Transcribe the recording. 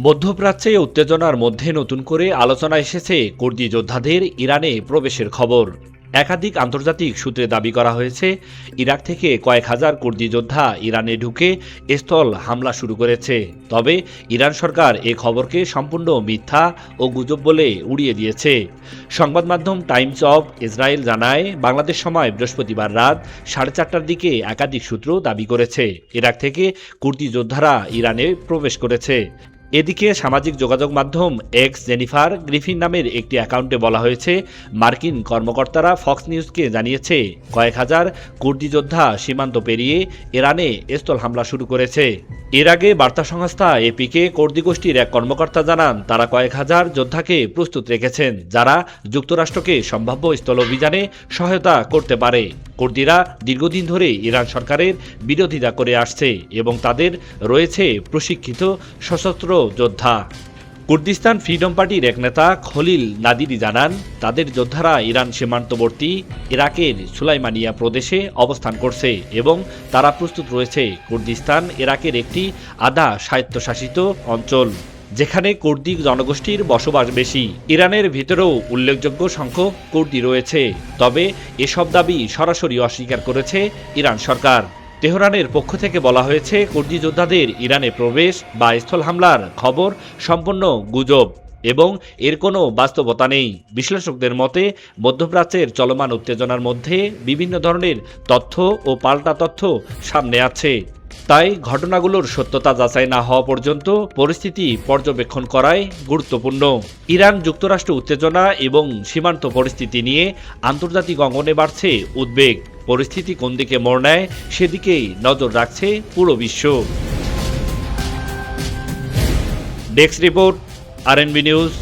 মধ্যপ্রাচ্যে উত্তেজনার মধ্যে নতুন করে আলোচনা এসেছে কুর্দি যোদ্ধাদের ইরানে প্রবেশের খবর। একাধিক আন্তর্জাতিক সূত্রে দাবি করা হয়েছে, ইরাক থেকে কয়েক হাজার কুর্দি যোদ্ধা ইরানে ঢুকে স্থল হামলা শুরু করেছে। তবে ইরান সরকার এ খবরকে সম্পূর্ণ মিথ্যা ও গুজব বলে উড়িয়ে দিয়েছে। সংবাদ মাধ্যম টাইমস অব ইসরায়েল জানায়, বাংলাদেশ সময় বৃহস্পতিবার রাত 4:30টার দিকে একাধিক সূত্র দাবি করেছে, ইরাক থেকে কুর্দি যোদ্ধারা ইরানে প্রবেশ করেছে। এদিকে সামাজিক যোগাযোগ মাধ্যম এক্স জেনিফার গ্রিফিন নামের একটি অ্যাকাউন্টে বলা হয়েছে, মার্কিন কর্মকর্তারা ফক্স নিউজকে জানিয়েছে কয়েক হাজার কুর্দি যোদ্ধা সীমান্ত পেরিয়ে ইরানে স্থল হামলা শুরু করেছে। এর আগে বার্তা সংস্থা এপিকে কুর্দি গোষ্ঠীর এক কর্মকর্তা জানান, তারা কয়েক হাজার যোদ্ধাকে প্রস্তুত রেখেছেন যারা যুক্তরাষ্ট্রকে সম্ভাব্য স্থল অভিযানে সহায়তা করতে পারে। কুর্দিরা দীর্ঘদিন ধরে ইরান সরকারের বিরোধিতা করে আসছে এবং তাদের রয়েছে প্রশিক্ষিত সশস্ত্র যোদ্ধা। কুর্দিস্তান ফ্রিডম পার্টির এক নেতা খলিল নাদিরি জানান, তাদের যোদ্ধারা ইরান সীমান্তবর্তী ইরাকের সুলাইমানিয়া প্রদেশে অবস্থান করছে এবং তারা প্রস্তুত রয়েছে। কুর্দিস্তান ইরাকের একটি আধা স্বায়ত্তশাসিত অঞ্চল, যেখানে কুর্দি জনগোষ্ঠীর বসবাস বেশি। ইরানের ভিতরেও উল্লেখযোগ্য সংখ্যক কুর্দি রয়েছে, তবে এসব দাবি সরাসরি অস্বীকার করেছে ইরান সরকার। তেহরানের পক্ষ থেকে বলা হয়েছে, কুর্দি যোদ্ধাদের ইরানে প্রবেশ বা স্থল হামলার খবর সম্পূর্ণ গুজব এবং এর কোনো বাস্তবতা নেই। বিশ্লেষকদের মতে, মধ্যপ্রাচ্যের চলমান উত্তেজনার মধ্যে বিভিন্ন ধরনের তথ্য ও পাল্টা তথ্য সামনে আছে। তাই ঘটনাগুলোর সত্যতা যাচাই না হওয়া পর্যন্ত পরিস্থিতি পর্যবেক্ষণ করাই গুরুত্বপূর্ণ। ইরান যুক্তরাষ্ট্র উত্তেজনা এবং সীমান্ত পরিস্থিতি নিয়ে আন্তর্জাতিক অঙ্গনে বাড়ছে উদ্বেগ। পরিস্থিতি কোন দিকে মোড় নেয় সেদিকেই নজর রাখছে পুরো বিশ্ব। Desk report, RNB news.